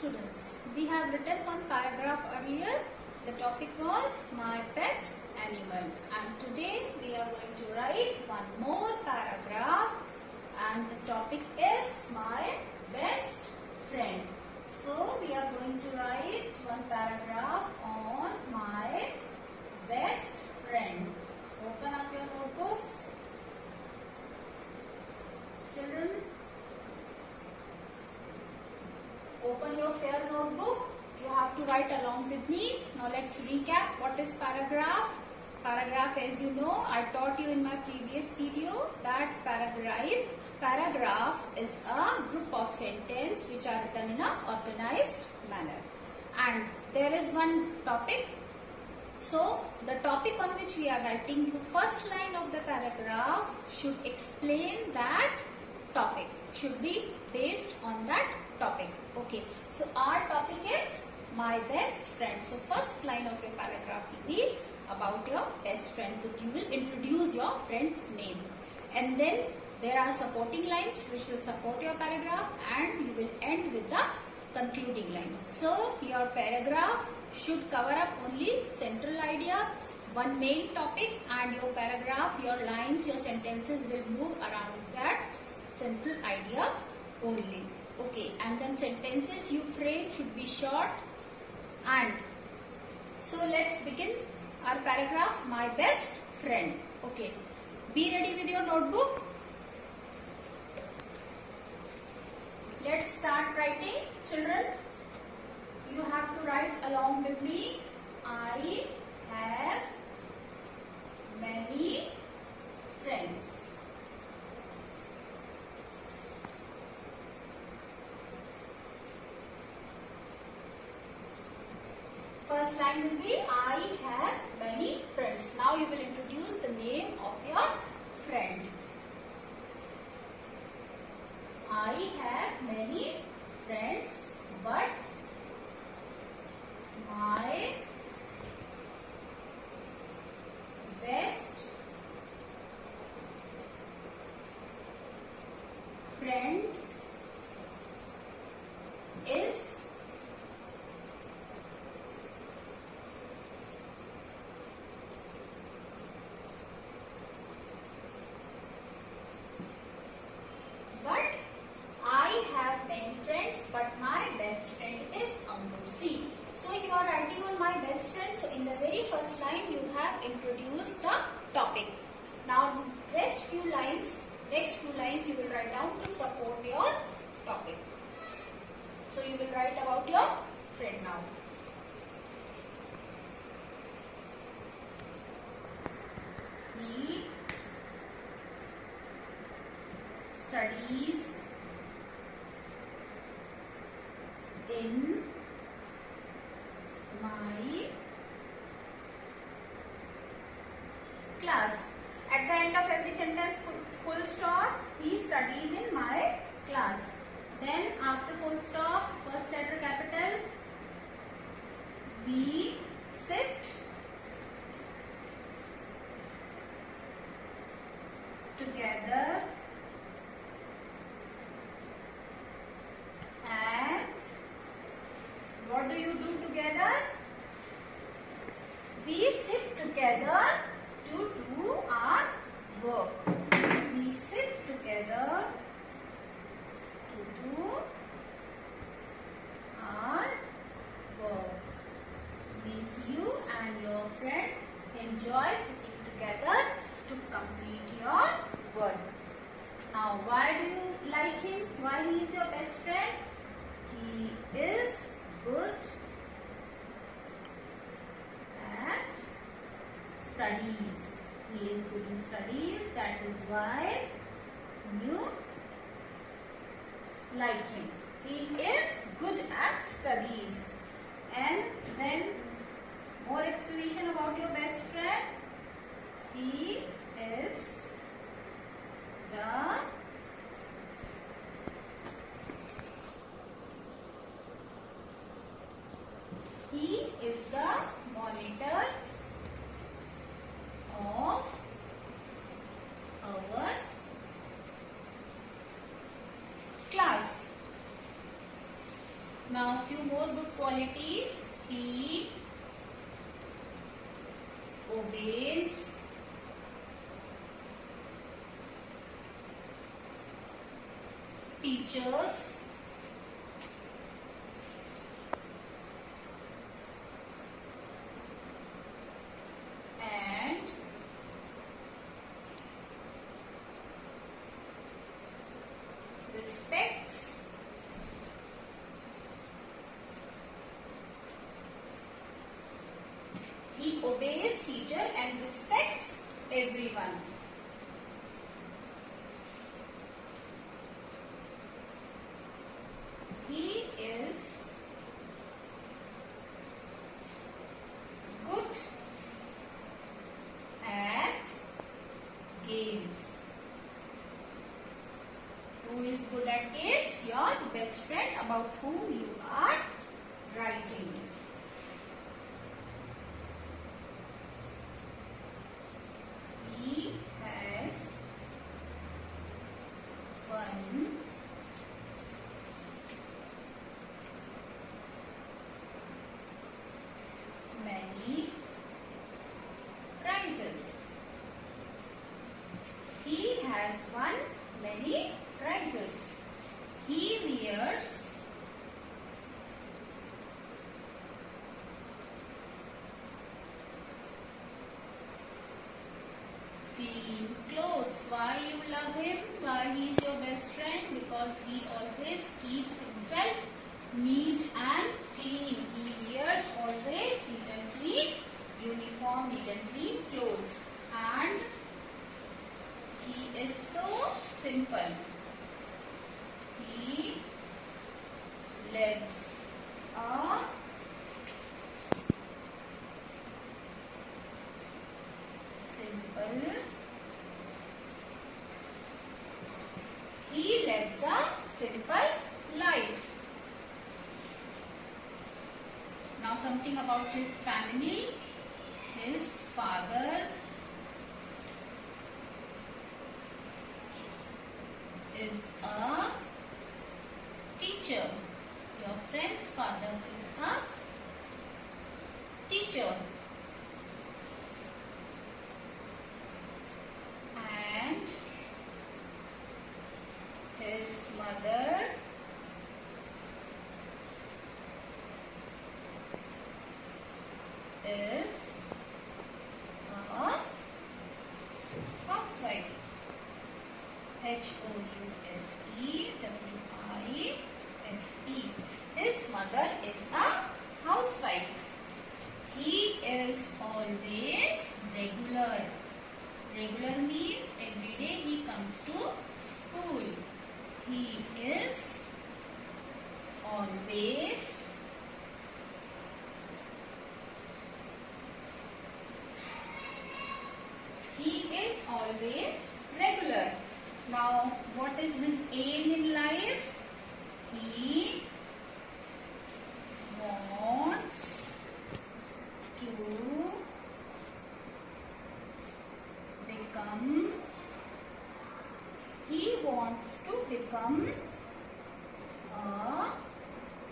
students, we have written one paragraph earlier. The topic was my pet animal, and today we are going to write one more paragraph, and the topic is my best friend. So we are going to write one paragraph on my best friend. Open up your notebooks, children. Open your fair notebook. You have to write along with me. Now let's recap what is paragraph. Paragraph, as you know, I taught you in my previous video that paragraph is a group of sentences which are written in an organized manner. And there is one topic. So the topic on which we are writing, the first line of the paragraph should explain that topic, should be based on that topic. Okay, so our topic is my best friend. So first line of your paragraph will be about your best friend. So you will introduce your friend's name, and then there are supporting lines which will support your paragraph, and you will end with the concluding line. So your paragraph should cover up only central idea, one main topic, and your paragraph, your lines, your sentences will move around that central idea only. Okay, and then sentences you frame should be short. And so let's begin our paragraph, my best friend. Okay, be ready with your notebook. Let's start writing, children. You have to write along with me. I have many friends. First line will be I have many friends. Now you will introduce the name of your friend. I have many friends, but my best friend is first line you have introduced the topic. Now next few lines you will write down to support your topic. So you will write about your friend now. He studies in my class. At the end of every sentence, full stop. He studies in my class. Then after full stop, first letter capital. We sit together and what do you do together? We sit together to do our work. We sit together to do our work. Means you and your friend enjoy sitting together to complete your work. Now, why do you like him? Why he is your best friend? He is good at studies. He is good in studies. That is why you like him. He is good at studies. And then more explanation about your best friend. He is the monitor of our class. Now few more good qualities. He obeys teachers and respects he obeys teacher and respects everyone. He is good at games. Who is good at games? Your best friend about whom you are writing. He has won many prizes. He has won many prizes. He wears clean clothes. Why you love him? Why he is your best friend? Because he always keeps himself neat and clean. He wears always neat and clean uniform, neat and clean clothes. And he is so simple. He leads a simple. He leads a simple life. Now something about his family. His father is a teacher. Your friend's father is a teacher. And his mother is a housewife. Housewife. His mother is a housewife. He is always regular. Regular means every day he comes to school. He is always regular. Now, what is his aim in life? He wants to become a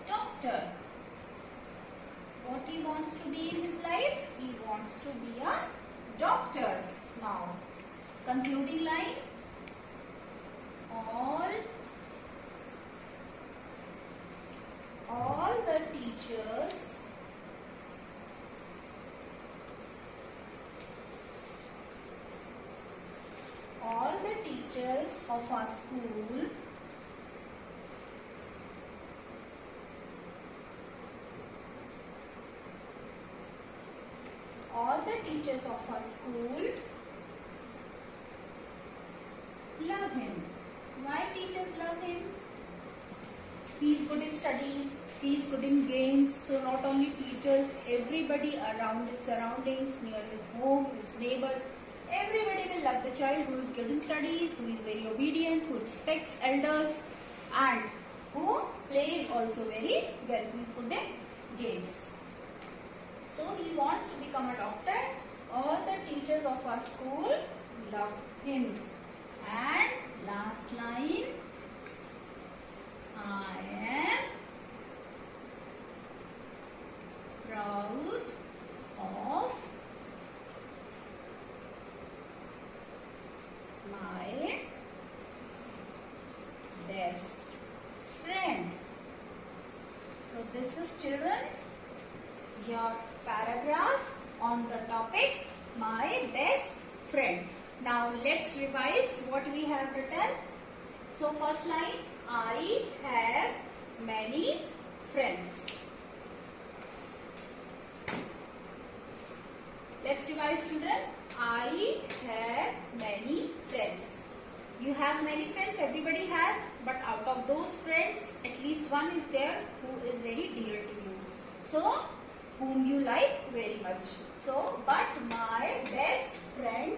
doctor. What he wants to be in his life? He wants to be a doctor. Now, concluding line. All the teachers of our school love him. Why teachers love him? He is good in studies, he is good in games. So not only teachers, everybody around his surroundings, near his home, his neighbors, everybody will love the child who is good in studies, who is very obedient, who respects elders, and who plays also very well. He is good in games. So he wants to become a doctor. All the teachers of our school love him. And last line, I am this is, children, your paragraph on the topic my best friend. Now let's revise what we have written. So first line, I have many friends. Let's revise, children. I have many friends. You have many friends, everybody has, but out of those friends, at least one is there who is very dear to you. So, whom you like very much. So, but my best friend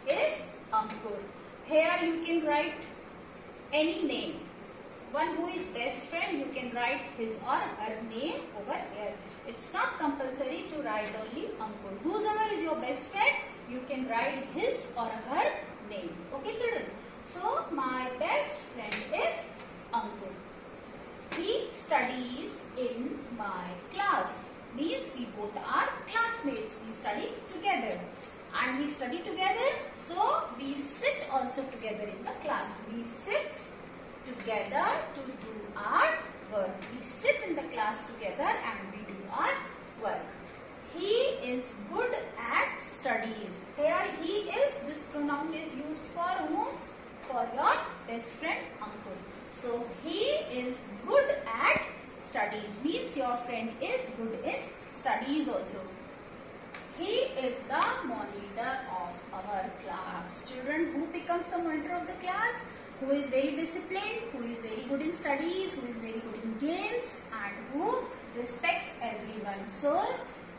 is Ankur. Here you can write any name. One who is best friend, you can write his or her name over here. It's not compulsory to write only Ankur. Whosoever is your best friend, you can write his or her name. Okay, children? So, my best friend is Ankur. He studies in my class. Means we both are classmates. We study together. And we study together, so we sit also together in the class. We sit together to do our work. We sit in the class together and we do our work. He is good at studies. Here he is, this pronoun is used for whom? For your best friend Ankur. So he is good at studies, means your friend is good in studies also. He is the monitor of our class. Children, who becomes the monitor of the class? Who is very disciplined, who is very good in studies, who is very good in games, and who respects everyone. So,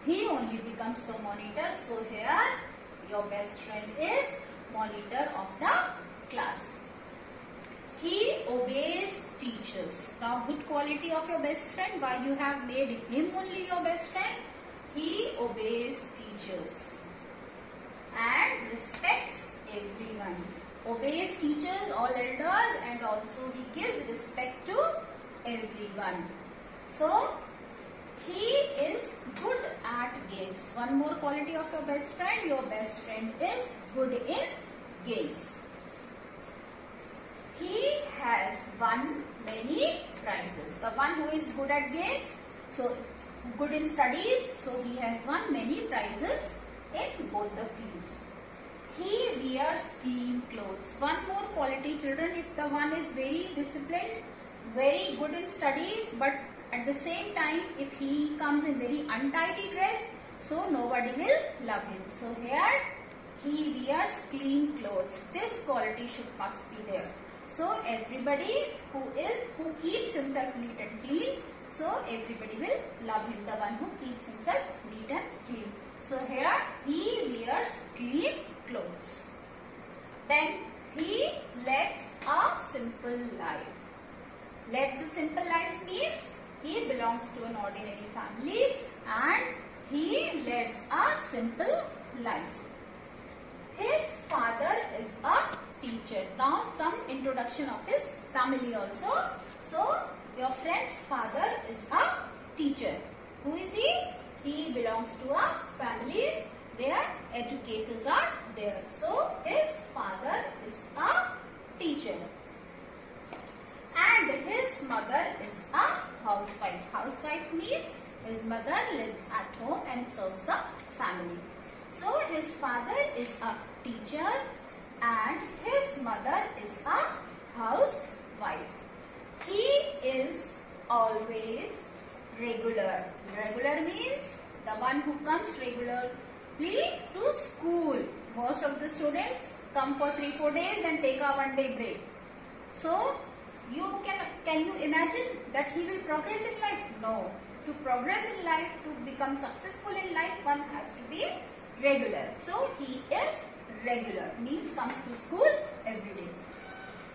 he only becomes the monitor. So, here your best friend is monitor of the class. He obeys teachers. Now, good quality of your best friend. Why you have made him only your best friend? He obeys teachers and respects everyone. Obeys teachers, all elders, and also he gives respect to everyone. So, he is good at games. One more quality of your best friend. Your best friend is good in games. He has won many prizes. The one who is good at games, so good in studies, so he has won many prizes in both the fields. He wears clean clothes. One more quality, children, if the one is very disciplined, very good in studies, but at the same time, if he comes in very untidy dress, so nobody will love him. So here, he wears clean clothes. This quality must be there. So everybody who keeps himself neat and clean, so everybody will love him, the one who keeps himself neat and clean. So here he wears clean clothes. Then he leads a simple life. Leads a simple life means he belongs to an ordinary family and he leads a simple life. His father is a teacher. Now some introduction of his family also. So your friend's father is a teacher. Who is he? He belongs to a family. Their educators are there. So his father is a teacher. And his mother is a housewife. Housewife means his mother lives at home and serves the family. So his father is a teacher and his mother is a housewife. He is always regular. Regular means the one who comes regularly to school. Most of the students come for 3-4 days and take a 1-day break. So can you imagine that he will progress in life? No. To progress in life, to become successful in life, one has to be regular. So he is regular, means comes to school every day.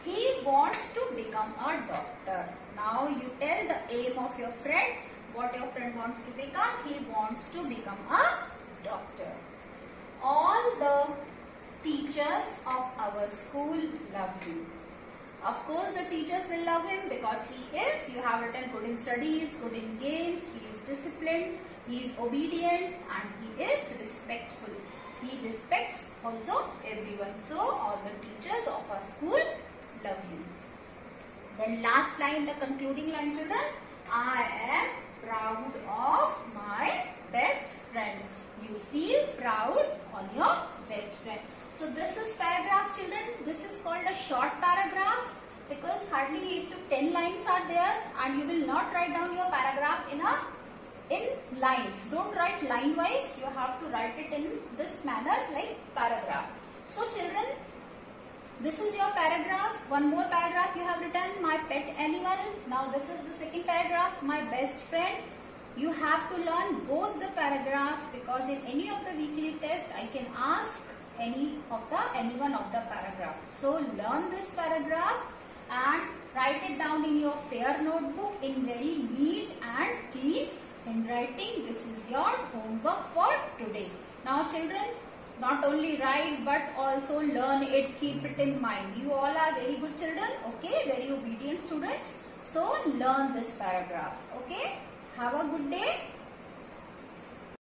He wants to become a doctor. Now you tell the aim of your friend, what your friend wants to become. He wants to become a doctor. All the teachers of our school love him. Of course the teachers will love him because he is, you have written, good in studies, good in games, he is disciplined, he is obedient and he is respectful. He respects also everyone. So all the teachers of our school love him. Then last line, the concluding line, children. I am proud of my best friend. You feel proud on your best friend. So this is paragraph, children. This is called a short paragraph because hardly 8 to 10 lines are there, and you will not write down your paragraph in lines. Don't write line wise. You have to write it in this manner like paragraph. So children, this is your paragraph. One more paragraph you have written, my pet animal. Now this is the second paragraph, my best friend. You have to learn both the paragraphs because in any of the weekly test I can ask any one of the paragraph. So learn this paragraph and write it down in your fair notebook in very neat and clean handwriting. This is your homework for today. Now children, not only write but also learn it, keep it in mind. You all are very good children, okay, very obedient students. So learn this paragraph, okay. Have a good day.